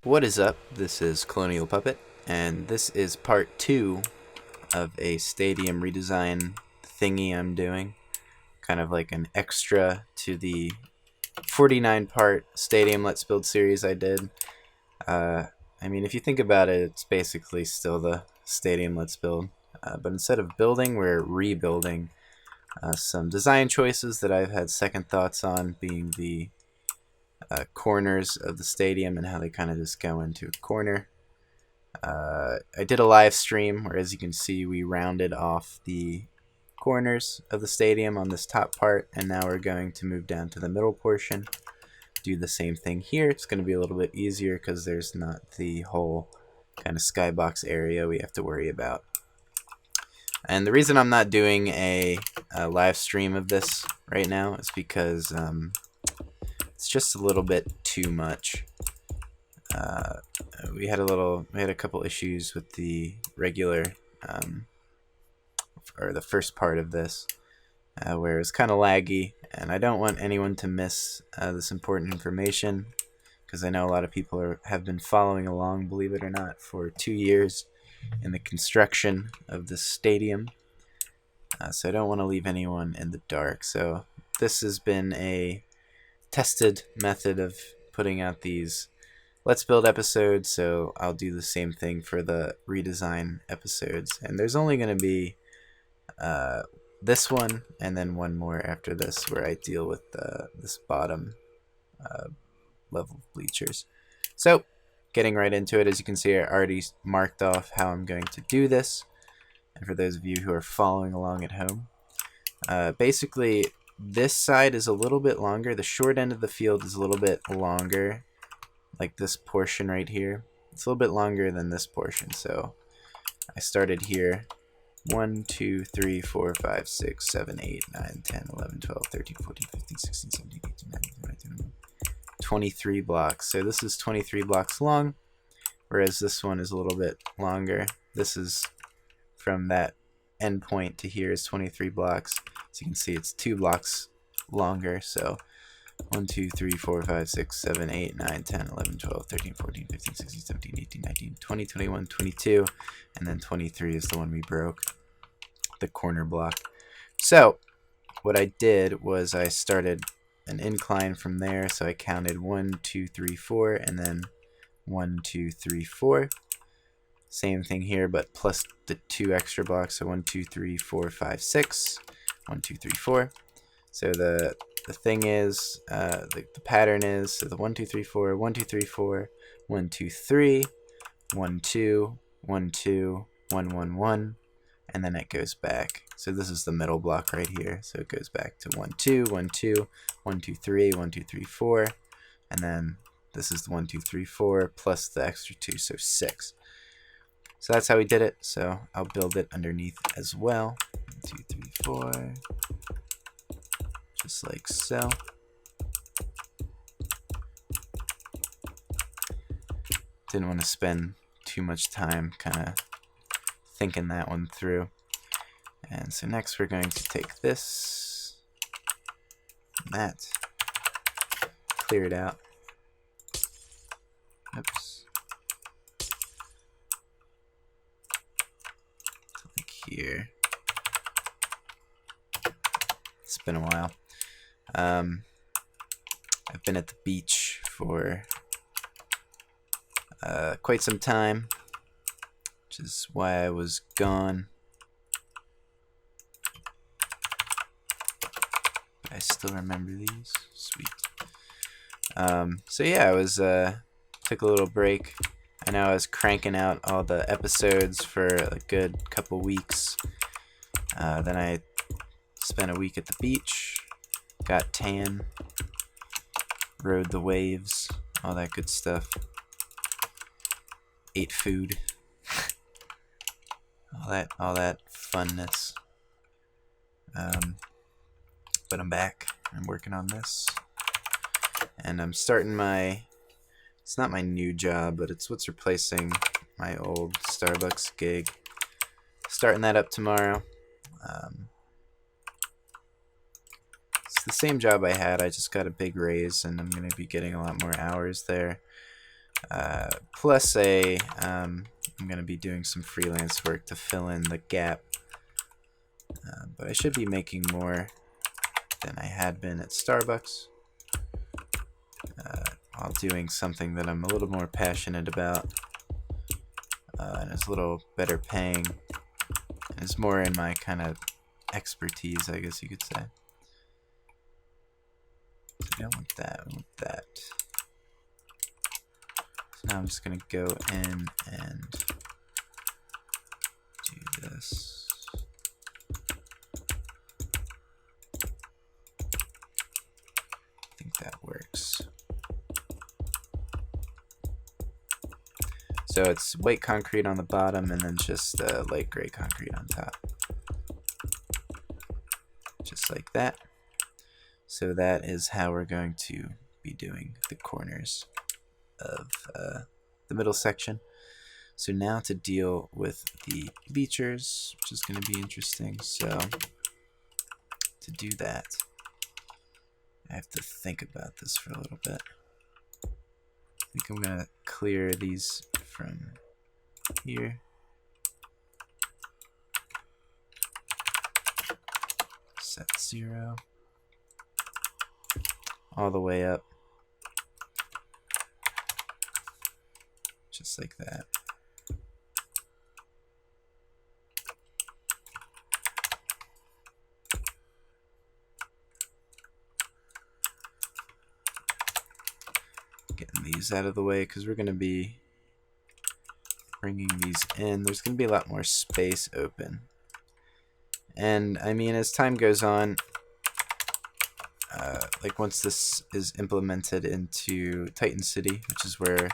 What is up? This is Colonial Puppet, and this is part 2 of a stadium redesign thingy I'm doing. Kind of like an extra to the 49-part Stadium Let's Build series I did. If you think about it, it's basically still the Stadium Let's Build. But instead of building, we're rebuilding some design choices that I've had second thoughts on, being the corners of the stadium and how they kind of just go into a corner. I did a live stream where, as you can see, we rounded off the corners of the stadium on this top part, and now we're going to move down to the middle portion. Do the same thing here. It's going to be a little bit easier because there's not the whole kind of skybox area we have to worry about. And the reason I'm not doing a live stream of this right now is because it's just a little bit too much. We had a couple issues with the regular, or the first part of this, where it's kind of laggy, and I don't want anyone to miss this important information, because I know a lot of people have been following along, believe it or not, for 2 years in the construction of this stadium. So I don't want to leave anyone in the dark. So this has been a tested method of putting out these Let's Build episodes, so I'll do the same thing for the redesign episodes. And there's only going to be this one and then one more after this where I deal with this bottom level of bleachers. So getting right into it, as you can see, I already marked off how I'm going to do this. And for those of you who are following along at home, basically this side is a little bit longer. The short end of the field is a little bit longer, like this portion right here. It's a little bit longer than this portion, so I started here. 1, 2, 3, 4, 5, 6, 7, 8, 9, 10, 11, 12, 13, 14, 15, 16, 17, 18, 19, 20, 21, 23 blocks. So this is 23 blocks long, whereas this one is a little bit longer. This is from that end point to here is 23 blocks. So you can see it's 2 blocks longer. So 1, 2, 3, 4, 5, 6, 7, 8, 9, 10, 11, 12, 13, 14, 15, 16, 17, 18, 19, 20, 21, 22, and then 23 is the one we broke, the corner block. So what I did was I started an incline from there. So I counted 1, 2, 3, 4, and then 1, 2, 3, 4. Same thing here, but plus the 2 extra blocks. So 1, 2, 3, 4, 5, 6. 1, 2, 3, 4. So the thing is, the pattern is, so the 1, 2, 3, 4, 1, 2, 3, 4, 1, 2, 3, 1, 2, 1, 2, 1, 1, 1, and then it goes back. So this is the middle block right here. So it goes back to 1, 2, 1, 2, 1, 2, 3, 1, 2, 3, 4, and then this is the 1, 2, 3, 4 plus the extra 2, so 6. So that's how we did it. So I'll build it underneath as well. 1, 2, 3, 4. Just like so. Didn't want to spend too much time kind of thinking that one through. And so next we're going to take this, that, clear it out. Oops. Like here. It's been a while. I've been at the beach for quite some time, which is why I was gone. But I still remember these. Sweet. So yeah, I was took a little break. I know I was cranking out all the episodes for a good couple weeks. Then I spent a week at the beach, got tan, rode the waves, all that good stuff. Ate food, all that funness. But I'm back. I'm working on this, and I'm starting it's not my new job, but it's what's replacing my old Starbucks gig. Starting that up tomorrow. It's the same job I had. I just got a big raise, and I'm going to be getting a lot more hours there. plus I'm going to be doing some freelance work to fill in the gap. But I should be making more than I had been at Starbucks, while doing something that I'm a little more passionate about, and is a little better paying, and is more in my kind of expertise, I guess you could say. So I don't want that, I want that. So now I'm just going to go in and do this. I think that works. So it's white concrete on the bottom and then just light gray concrete on top. Just like that. So that is how we're going to be doing the corners of the middle section. So now to deal with the bleachers, which is going to be interesting. So to do that, I have to think about this for a little bit. I think I'm going to clear these from here. Set 0. All the way up. Just like that. Getting these out of the way because we're going to be bringing these in. There's going to be a lot more space open. And I mean, as time goes on, like once this is implemented into Titan City, which is where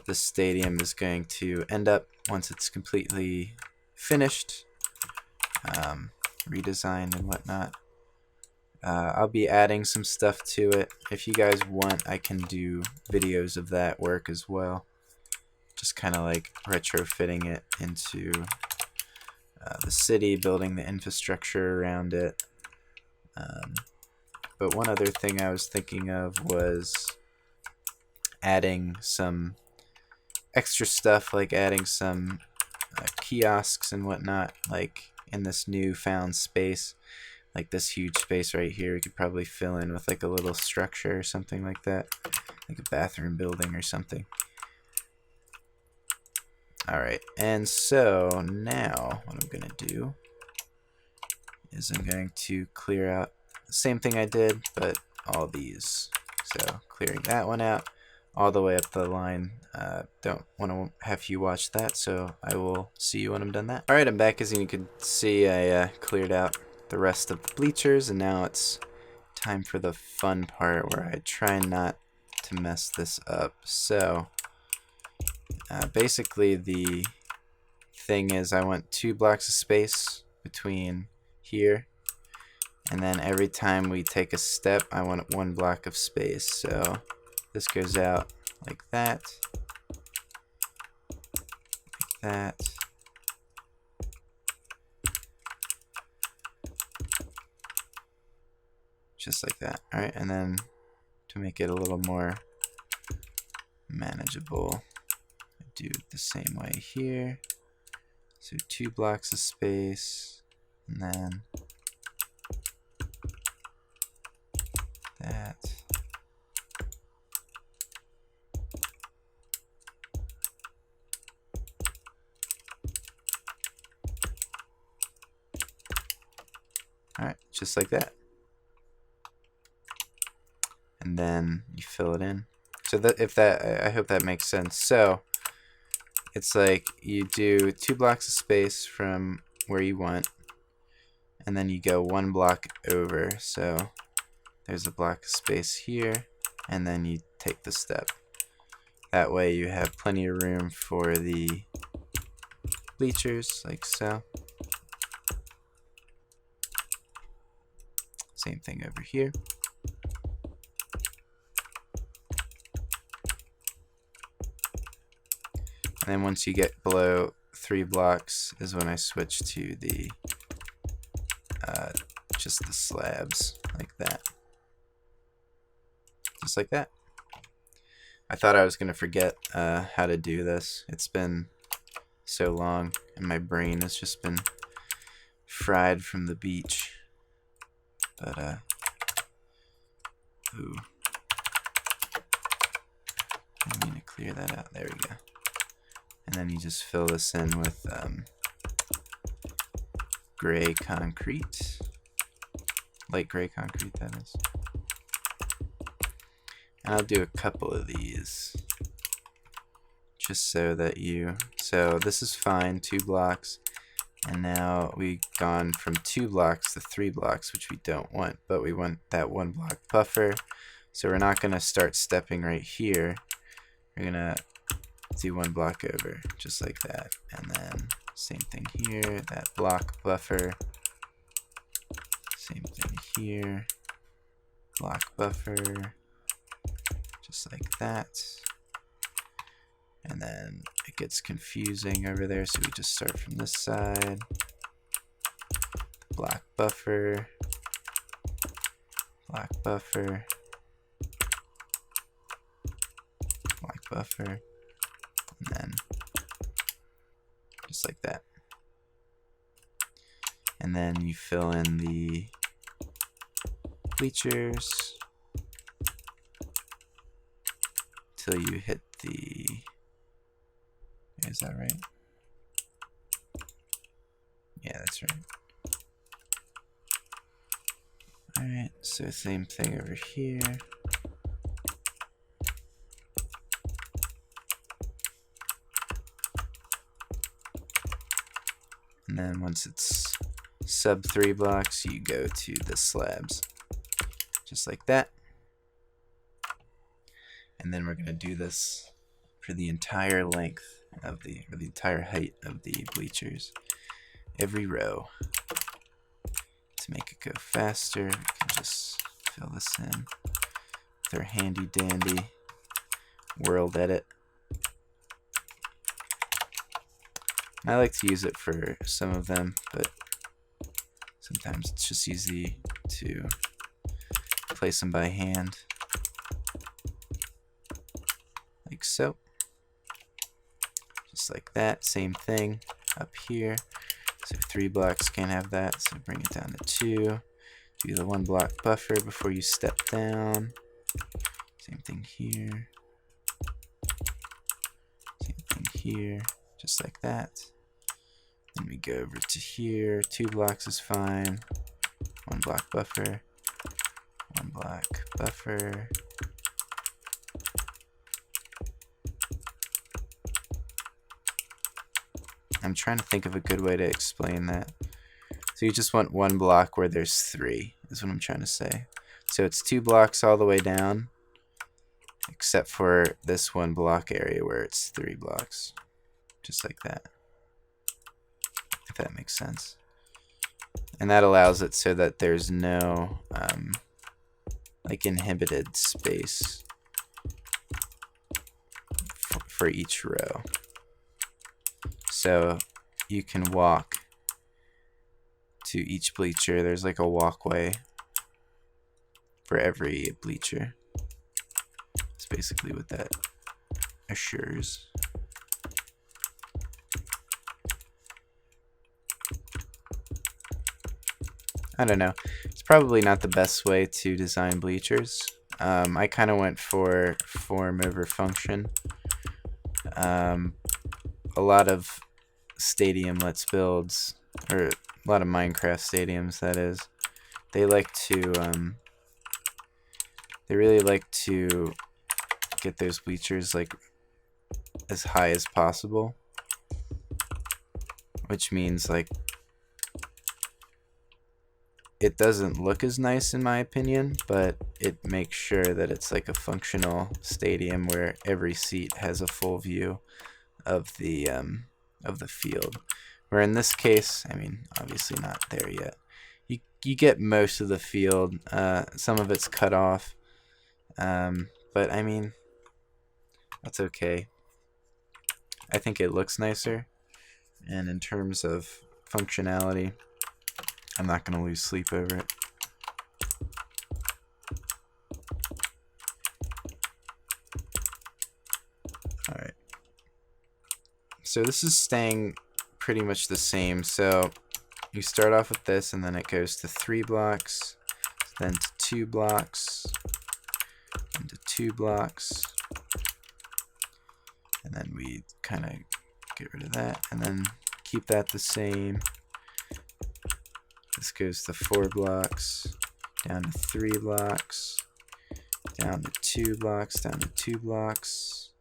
the stadium is going to end up once it's completely finished, redesigned and whatnot, I'll be adding some stuff to it. If you guys want, I can do videos of that work as well. Just kind of like retrofitting it into the city, building the infrastructure around it. But one other thing I was thinking of was adding some extra stuff, like adding some kiosks and whatnot, like in this newfound space. Like this huge space right here, we could probably fill in with like a little structure or something like that, like a bathroom building or something. Alright, and so now what I'm going to do is I'm going to clear out the same thing I did, but all these. So clearing that one out all the way up the line. Don't want to have you watch that, so I will see you when I'm done that. Alright, I'm back. As you can see, I cleared out the rest of the bleachers, and now it's time for the fun part where I try not to mess this up. So basically the thing is I want 2 blocks of space between here, and then every time we take a step I want 1 block of space. So this goes out like that, like that, just like that. Alright, and then to make it a little more manageable, I do it the same way here. So 2 blocks of space, and then that. Alright, just like that. And then you fill it in. So that I hope that makes sense. So it's like you do 2 blocks of space from where you want, and then you go 1 block over. So there's a block of space here, and then you take the step. That way you have plenty of room for the bleachers, like so. Same thing over here. And then once you get below 3 blocks is when I switch to the just the slabs, like that. Just like that. I thought I was going to forget how to do this. It's been so long, and my brain has just been fried from the beach. But, ooh. I need to clear that out. There we go. And then you just fill this in with gray concrete. Light gray concrete, that is. And I'll do a couple of these. Just so that so this is fine, 2 blocks. And now we've gone from 2 blocks to 3 blocks, which we don't want, but we want that 1 block buffer. So we're not gonna start stepping right here. We're gonna do 1 block over, just like that. And then same thing here, that block buffer. Same thing here, block buffer, just like that. And then it gets confusing over there, so we just start from this side. Block buffer, block buffer, block buffer, and then just like that. And then you fill in the bleachers till you hit the, is that right? Yeah, that's right. Alright, so same thing over here. And then once it's sub 3 blocks, you go to the slabs. Just like that. And then we're going to do this for the entire length of the entire height of the bleachers. Every row. To make it go faster, we can just fill this in with our handy dandy world edit. I like to use it for some of them, but sometimes it's just easy to place them by hand. Like so. Just like that. Same thing up here. So 3 blocks can't have that, so bring it down to 2. Do the 1 block buffer before you step down. Same thing here. Same thing here. Just like that. Then we go over to here. 2 blocks is fine. 1 block buffer. 1 block buffer. I'm trying to think of a good way to explain that. So you just want 1 block where there's 3, is what I'm trying to say. So it's 2 blocks all the way down, except for this 1 block area where it's 3 blocks. Just like that. If that makes sense. And that allows it so that there's no like inhibited space for each row. So you can walk to each bleacher. There's like a walkway for every bleacher. That's basically what that assures. I don't know. It's probably not the best way to design bleachers. I kind of went for form over function. A lot of stadium let's builds, or a lot of Minecraft stadiums, that is, they like to they really like to get those bleachers like as high as possible, which means like it doesn't look as nice in my opinion, but it makes sure that it's like a functional stadium where every seat has a full view of the field. Where in this case, I mean, obviously not there yet. You get most of the field. Some of it's cut off, but I mean, that's okay. I think it looks nicer, and in terms of functionality, I'm not going to lose sleep over it. So this is staying pretty much the same. So you start off with this, and then it goes to 3 blocks, then to 2 blocks, and to 2 blocks, and then we kind of get rid of that, and then keep that the same. This goes to 4 blocks, down to 3 blocks, down to 2 blocks, down to 2 blocks,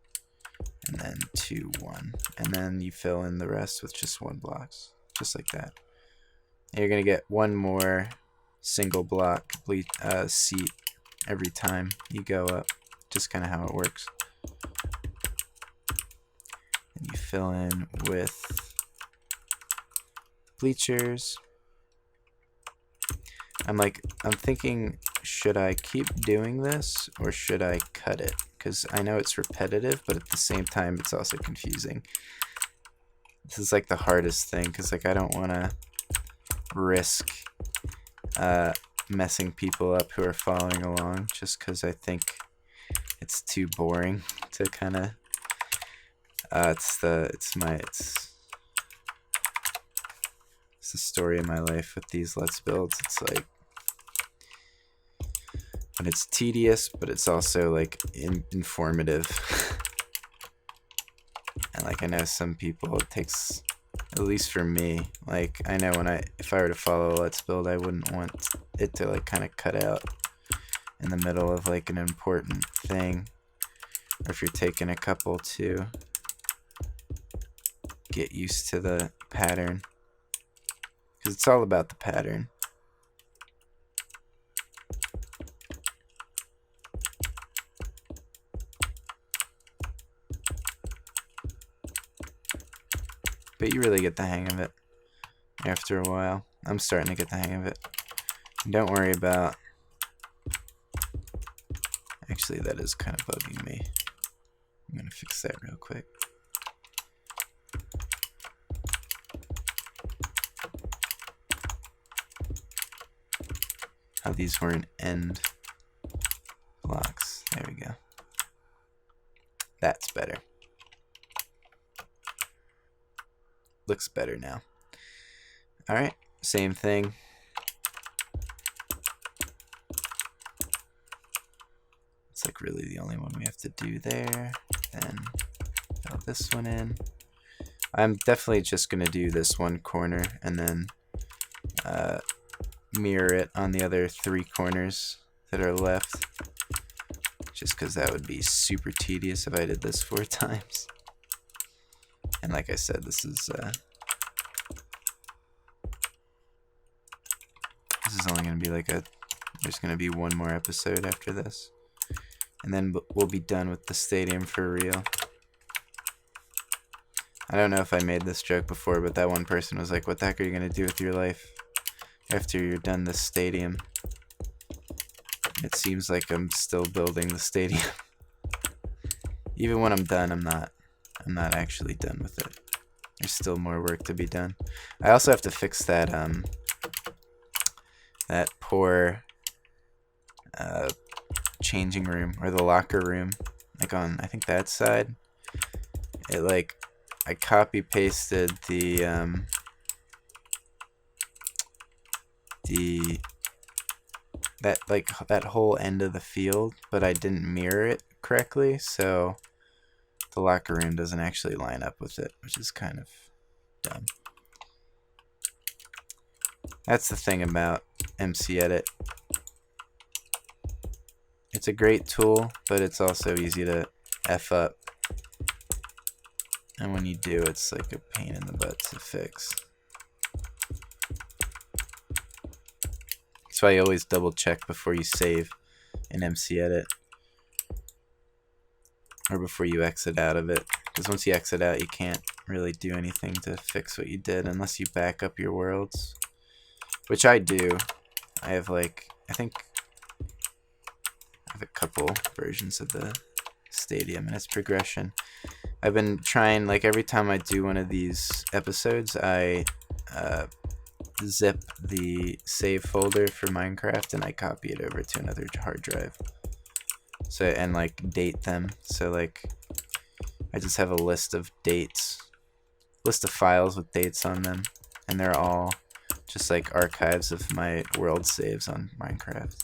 and then 2, 1. And then you fill in the rest with just 1 blocks, just like that. And you're going to get one more single block seat every time you go up, just kind of how it works. And you fill in with bleachers. I'm thinking, should I keep doing this or should I cut it? Because I know it's repetitive, but at the same time, it's also confusing. This is like the hardest thing, because like I don't want to risk messing people up who are following along, just because I think it's too boring to kind of. It's the story of my life with these Let's Builds. It's like, and it's tedious, but it's also like informative. And like I know some people, it takes, at least for me, like I know if I were to follow a Let's Build, I wouldn't want it to like kind of cut out in the middle of like an important thing, or if you're taking a couple to get used to the pattern, because it's all about the pattern. But you really get the hang of it after a while. I'm starting to get the hang of it. And don't worry about... Actually, that is kind of bugging me. I'm going to fix that real quick. How these weren't end blocks. There we go. That's better. Looks better now. Alright, same thing. It's like really the only one we have to do there. Then fill this one in. I'm definitely just going to do this one corner and then mirror it on the other 3 corners that are left. Just because that would be super tedious if I did this 4 times. And like I said, this is only going to be like there's going to be one more episode after this. And then we'll be done with the stadium for real. I don't know if I made this joke before, but that one person was like, what the heck are you going to do with your life after you're done this stadium? It seems like I'm still building the stadium. Even when I'm done, I'm not actually done with it. There's still more work to be done. I also have to fix that that poor changing room, or the locker room, like on I think that side. It like I copy pasted that whole end of the field, but I didn't mirror it correctly, so the locker room doesn't actually line up with it, which is kind of dumb. That's the thing about MC Edit. It's a great tool, but it's also easy to F up. And when you do, it's like a pain in the butt to fix. That's why you always double check before you save in MC Edit. Or before you exit out of it. Because once you exit out, you can't really do anything to fix what you did unless you back up your worlds. Which I do. I have like, I think I have a couple versions of the stadium and its progression. I've been trying, like every time I do one of these episodes, I zip the save folder for Minecraft and I copy it over to another hard drive. So, and like date them. So like I just have a list of dates list of files with dates on them, and they're all just like archives of my world saves on Minecraft,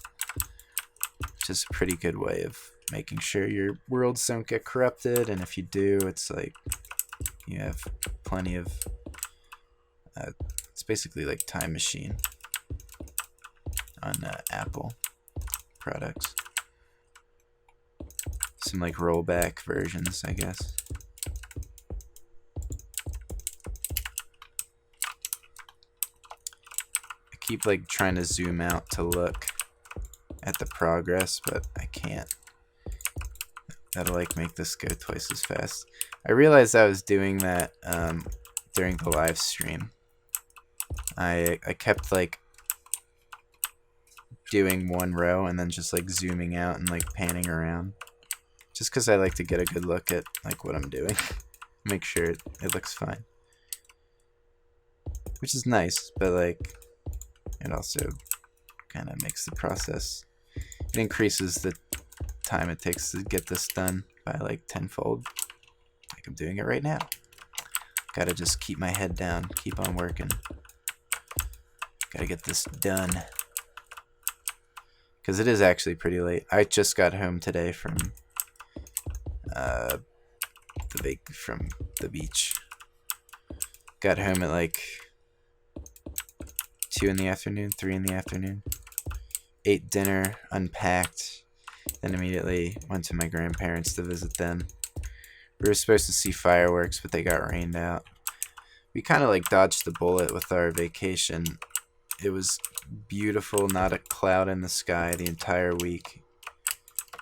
which is a pretty good way of making sure your worlds don't get corrupted, and if you do, it's like you have plenty of it's basically like Time Machine on Apple products. Some like rollback versions, I guess. I keep like trying to zoom out to look at the progress, but I can't. That'll like make this go twice as fast. I realized I was doing that during the live stream. I kept like doing one row and then just like zooming out and like panning around, just because I like to get a good look at like what I'm doing. Make sure it looks fine, which is nice, but like it also kind of makes the process, it increases the time it takes to get this done by like tenfold, like I'm doing it right now. Gotta just keep my head down, keep on working. Gotta get this done, because it is actually pretty late. I just got home today from the beach. Got home at like 2 in the afternoon, 3 in the afternoon. Ate dinner, unpacked, then immediately went to my grandparents to visit them. We were supposed to see fireworks, but they got rained out. We kind of like dodged the bullet with our vacation. It was beautiful, not a cloud in the sky the entire week.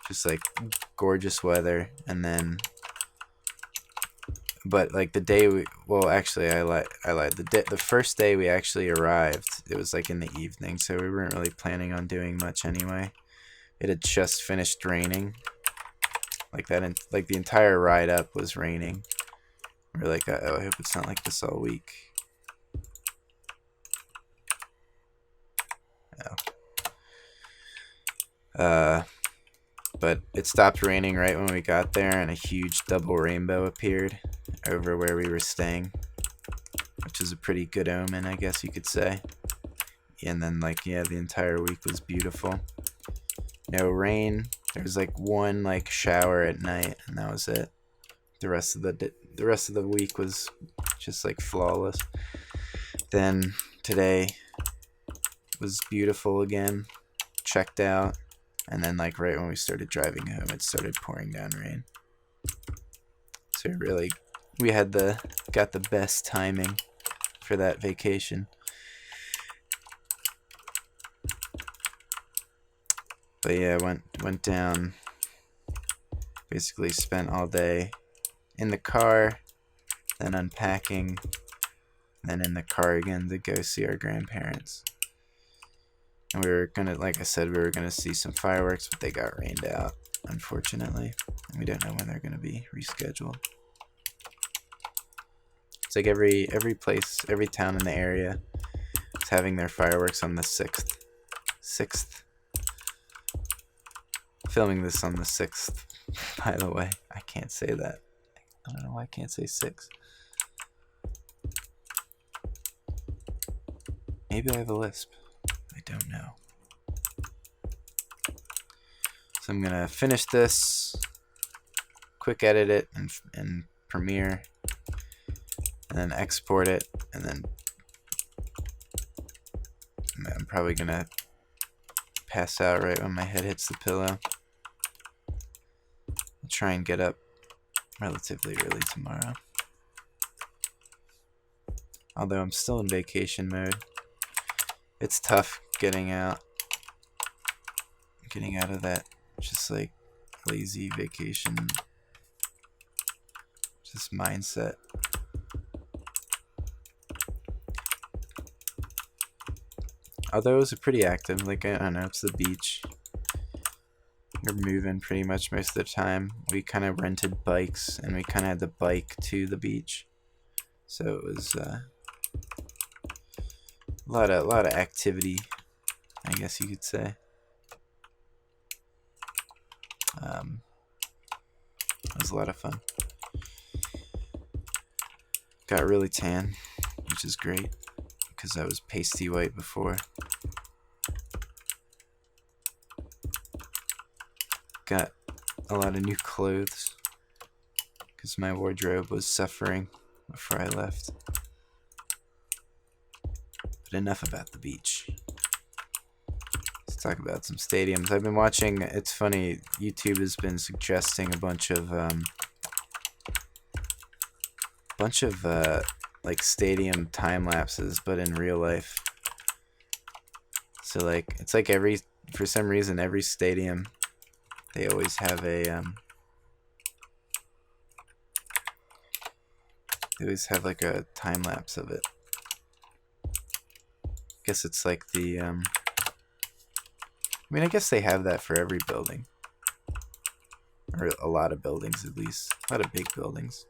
Just like gorgeous weather. And then, but like the day I lied. The first day we actually arrived, it was like in the evening, so we weren't really planning on doing much anyway. It had just finished raining. Like that, and like the entire ride up was raining. We're like, oh, I hope it's not like this all week. But it stopped raining right when we got there, and a huge double rainbow appeared over where we were staying, which is a pretty good omen, I guess you could say. And then like, yeah, the entire week was beautiful. No rain. There was like one like shower at night, and that was it. The rest of the week was just like flawless. Then today was beautiful again. Checked out, and then like right when we started driving home, it started pouring down rain. So we got the best timing for that vacation. But yeah, went down, basically spent all day in the car, then unpacking, then in the car again to go see our grandparents. And we were gonna, like I said, we were gonna see some fireworks, but they got rained out, unfortunately. And we don't know when they're gonna be rescheduled. It's like every place, every town in the area is having their fireworks on the 6th. 6th. Filming this on the 6th, by the way. I can't say that. I don't know why I can't say 6. Maybe I have a lisp. I don't know. So I'm gonna finish this, quick edit it in Premiere, and then export it, and then I'm probably gonna pass out right when my head hits the pillow. I'll try and get up relatively early tomorrow. Although I'm still in vacation mode. It's tough getting out of that just like lazy vacation just mindset. Although it was pretty active, like I don't know, it's the beach. We're moving pretty much most of the time. We kind of rented bikes, and we kind of had to bike to the beach, so it was a lot of activity, I guess you could say. It was a lot of fun. got really tan, which is great because I was pasty white before. Got a lot of new clothes because my wardrobe was suffering before I left. But enough about the beach. Let's talk about some stadiums. I've been watching, it's funny, YouTube has been suggesting a bunch of like stadium time lapses, but in real life. So like it's like for some reason every stadium they always have a they always have like a time lapse of it. I guess it's like the I mean, I guess they have that for every building, or a lot of buildings at least, a lot of big buildings.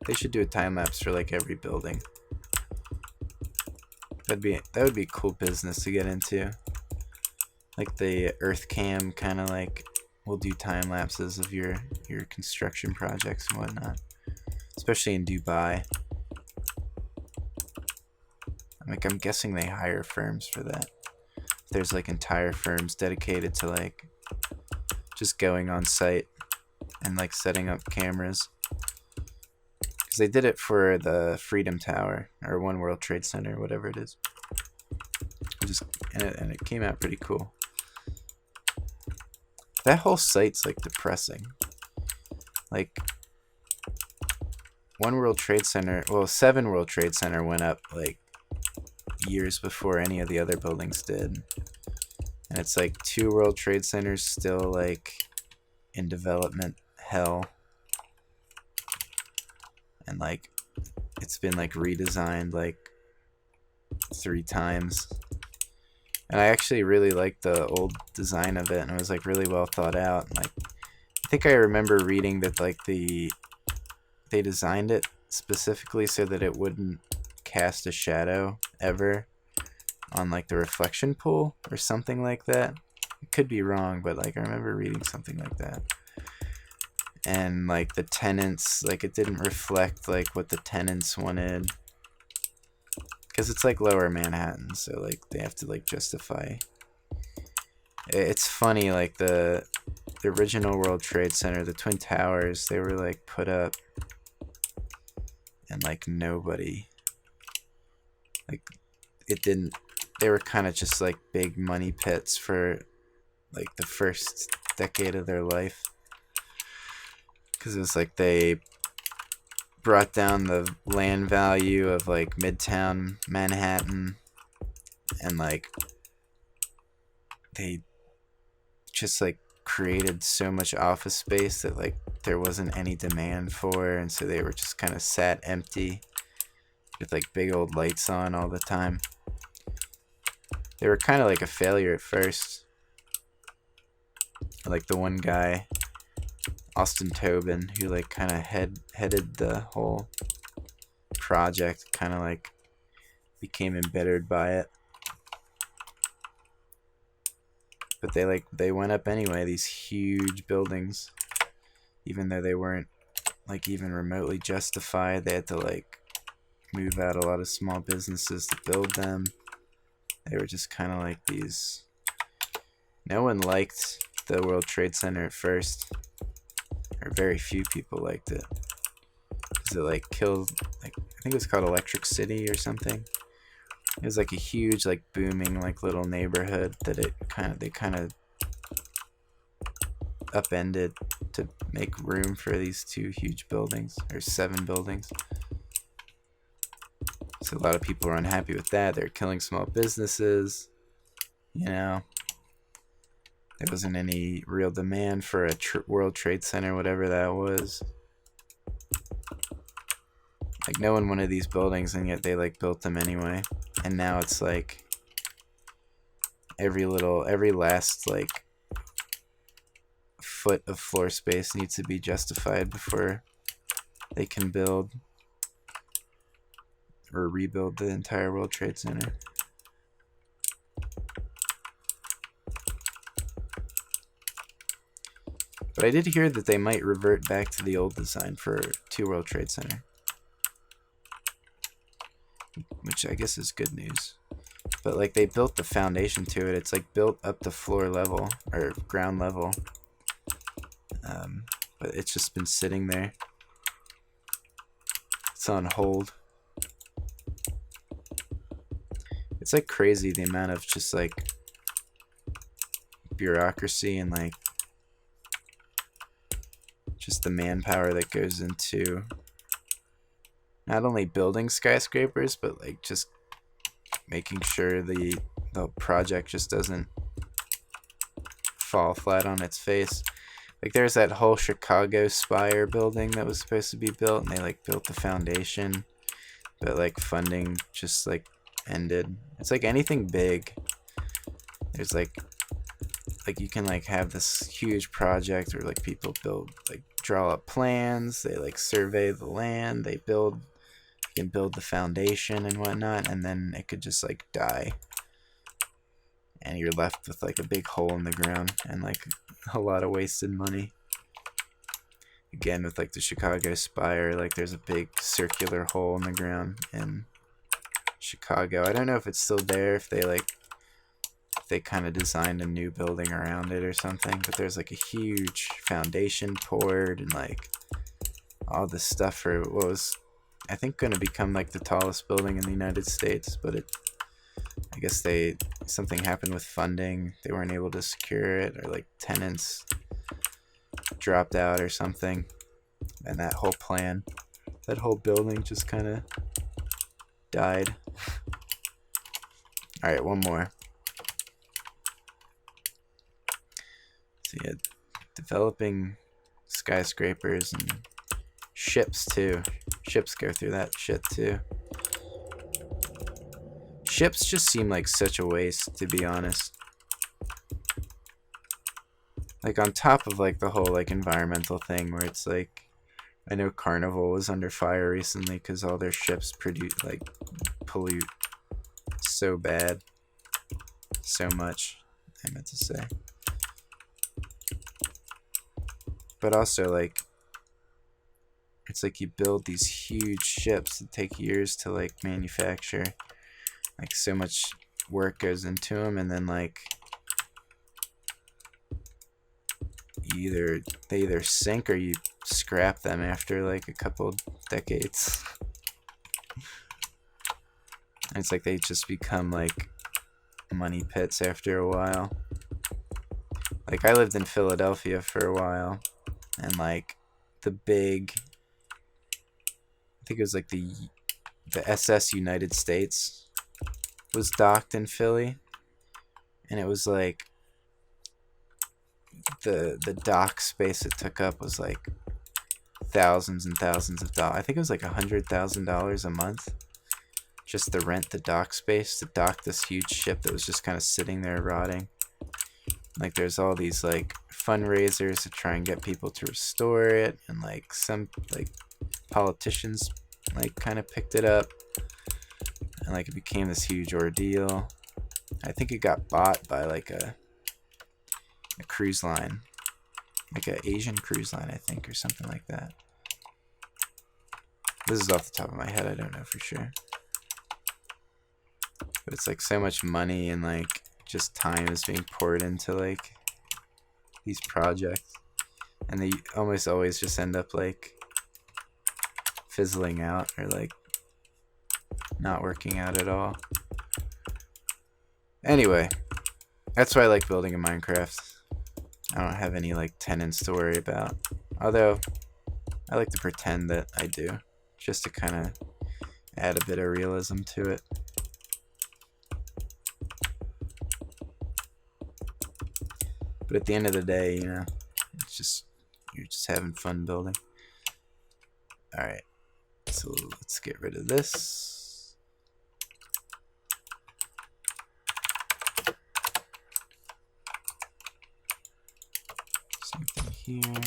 They should do a time lapse for like every building. That would be cool business to get into. Like the Earth Cam, kind of like we'll do time lapses of your construction projects and whatnot, especially in Dubai. I'm guessing they hire firms for that. There's like entire firms dedicated to like just going on site and like setting up cameras. Because they did it for the Freedom Tower or One World Trade Center, whatever it is. And it came out pretty cool. That whole site's like depressing. Like One World Trade Center, well, 7 World Trade Center went up like years before any of the other buildings did. And it's like 2 World Trade Centers still like in development hell. And like it's been like redesigned like 3 times. And I actually really liked the old design of it, and it was like really well thought out. And, like, I think I remember reading that like they designed it specifically so that it wouldn't cast a shadow ever on like the reflection pool or something like that. It could be wrong, but like I remember reading something like that. And like the tenants, like it didn't reflect like what the tenants wanted, because it's like Lower Manhattan, so like they have to like justify. It's funny, like the original World Trade Center, the Twin Towers, they were like put up, and like nobody, like it didn't. They were kind of just like big money pits for like the first decade of their life. Because it was like they brought down the land value of like Midtown Manhattan, and like they just like created so much office space that like there wasn't any demand for, and so they were just kind of sat empty with like big old lights on all the time. They were kind of like a failure at first. Like the one guy, Austin Tobin, who like kind of headed the whole project, kind of like became embittered by it. But they went up anyway, these huge buildings, even though they weren't like even remotely justified. They had to like move out a lot of small businesses to build them. They were just kind of like these. No one liked the World Trade Center at first, or very few people liked it, because it like killed, like I think it was called Electric City or something. It was like a huge like booming like little neighborhood that they kind of upended to make room for these 2 huge buildings, or 7 buildings. So a lot of people were unhappy with that. They're killing small businesses, you know. There wasn't any real demand for a World Trade Center, whatever that was. Like no one wanted these buildings, and yet they like built them anyway. And now it's like every last like foot of floor space needs to be justified before they can build or rebuild the entire World Trade Center. But I did hear that they might revert back to the old design for 2 World Trade Center, which I guess is good news. But like they built the foundation to it. It's like built up to floor level or ground level. But it's just been sitting there. It's on hold. It's like crazy the amount of just like bureaucracy and like just the manpower that goes into not only building skyscrapers, but like just making sure the project just doesn't fall flat on its face. Like there's that whole Chicago Spire building that was supposed to be built, and they like built the foundation, but like funding just like ended. It's like anything big. There's like you can like have this huge project where like people draw up plans, they like survey the land, they you can build the foundation and whatnot, and then it could just like die. And you're left with like a big hole in the ground and like a lot of wasted money. Again, with like the Chicago Spire, like there's a big circular hole in the ground in Chicago. I don't know if it's still there, if they kind of designed a new building around it or something, but there's like a huge foundation poured and like all this stuff for what was, I think, going to become like the tallest building in the United States, but I guess something happened with funding. They weren't able to secure it, or like tenants dropped out or something, and that whole building just kind of died. All right, one more. So yeah, developing skyscrapers and ships too. Ships go through that shit too. Ships just seem like such a waste, to be honest. Like on top of like the whole like environmental thing, where it's like, I know Carnival was under fire recently because all their ships pollute so bad, so much. I meant to say. But also like, it's like you build these huge ships that take years to like manufacture. Like so much work goes into them, and then like they either sink or you scrap them after like a couple decades. And it's like they just become like money pits after a while. Like I lived in Philadelphia for a while, and like I think it was like the SS United States was docked in Philly, and it was like the dock space it took up was like thousands and thousands of dollars. I think it was like $100,000 a month just to rent the dock space to dock this huge ship that was just kind of sitting there rotting. Like there's all these like fundraisers to try and get people to restore it, and like some like politicians like kind of picked it up, and like it became this huge ordeal. I think it got bought by like a cruise line, like an Asian cruise line, I think, or something like that. This is off the top of my head, I don't know for sure. But it's like so much money and like just time is being poured into like these projects, and they almost always just end up like fizzling out or like not working out at all. Anyway, that's why I like building in Minecraft. I don't have any like tenants to worry about, although I like to pretend that I do, just to kind of add a bit of realism to it. But at the end of the day, you know, you're just having fun building. Alright, so let's get rid of this. Same thing here.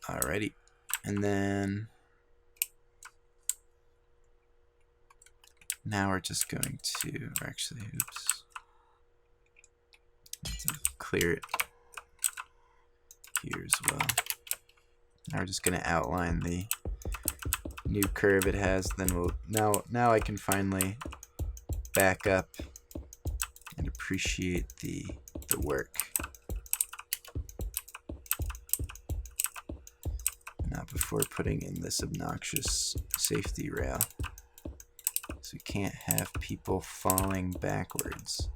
Alrighty, and then Now we're just going to, or actually, oops, to clear it here as well. Now we're just going to outline the new curve it has. Then we'll now I can finally back up and appreciate the work. Not before putting in this obnoxious safety rail. So we can't have people falling backwards.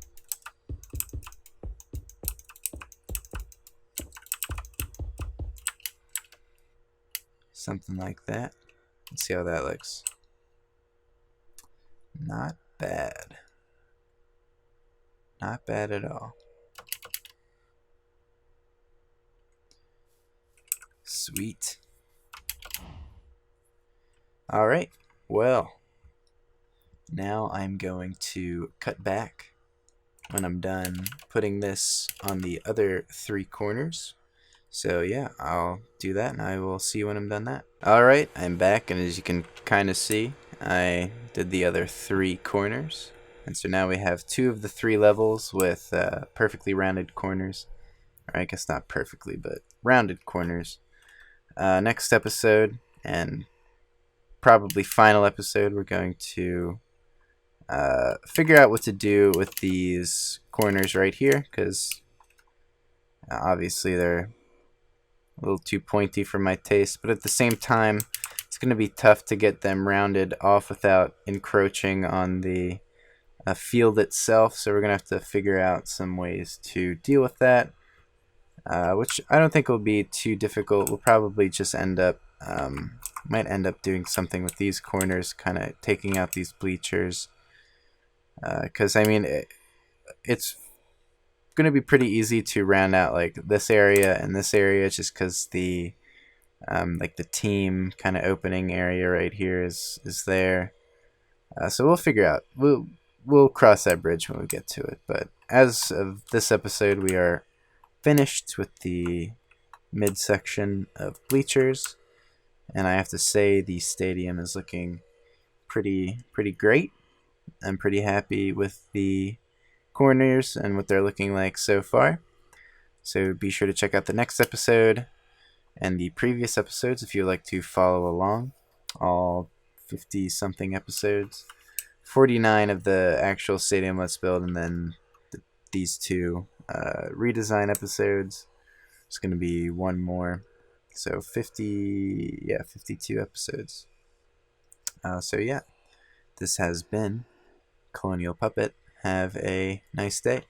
Something like that. Let's see how that looks. Not bad. Not bad at all. Sweet. Alright, well, now I'm going to cut back when I'm done putting this on the other 3 corners. So yeah, I'll do that and I will see you when I'm done that. Alright, I'm back, and as you can kind of see, I did the other 3 corners. And so now we have 2 of the 3 levels with perfectly rounded corners. Or I guess not perfectly, but rounded corners. Next episode, and probably final episode, we're going to figure out what to do with these corners right here, because obviously they're a little too pointy for my taste, but at the same time it's going to be tough to get them rounded off without encroaching on the field itself, so we're going to have to figure out some ways to deal with that, which I don't think will be too difficult. We'll probably just might end up doing something with these corners, kind of taking out these bleachers, because I mean it's going to be pretty easy to round out like this area and this area, just because the like the team kind of opening area right here is there. So we'll figure out. We'll cross that bridge when we get to it. But as of this episode, we are finished with the midsection of bleachers, and I have to say the stadium is looking pretty great. I'm pretty happy with the corners and what they're looking like so far. So be sure to check out the next episode and the previous episodes if you'd like to follow along. All 50 something episodes, 49 of the actual Stadium Let's Build, and then these 2 redesign episodes. It's going to be 1 more, so 52 episodes. So yeah, this has been Colonial Puppet. Have a nice day.